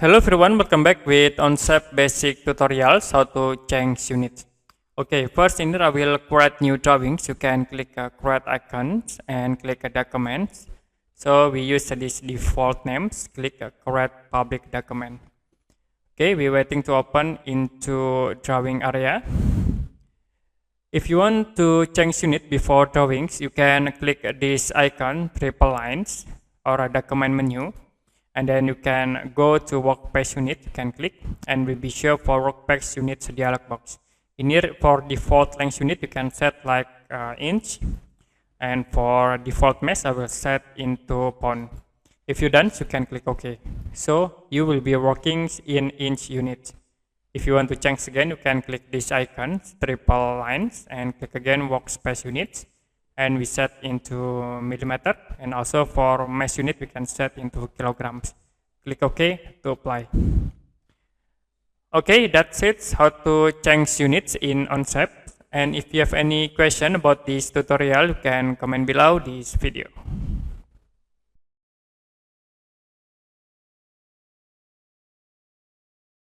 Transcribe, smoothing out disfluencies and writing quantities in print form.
Hello everyone, welcome back with Onshape basic tutorials how to change units. Okay, first in here I will create new drawings. You can click create icons and click documents. So we use this default names. Click create public document. Okay, we're waiting to open into drawing area. If you want to change unit before drawings, you can click this icon, triple lines, or a document menu. And then you can go to workspace unit, you can click, and will be show for workspace units dialog box. In here for default length unit, you can set like inch, and for default mesh, I will set into pound. If you're done, you can click OK. So you will be working in inch units. If you want to change again, you can click this icon, triple lines, and click again workspace units. And we set into millimeter, and also for mesh unit we can set into kilograms. Click OK to apply. Okay, that's it, how to change units in Onshape. And if you have any question about this tutorial, you can comment below this video.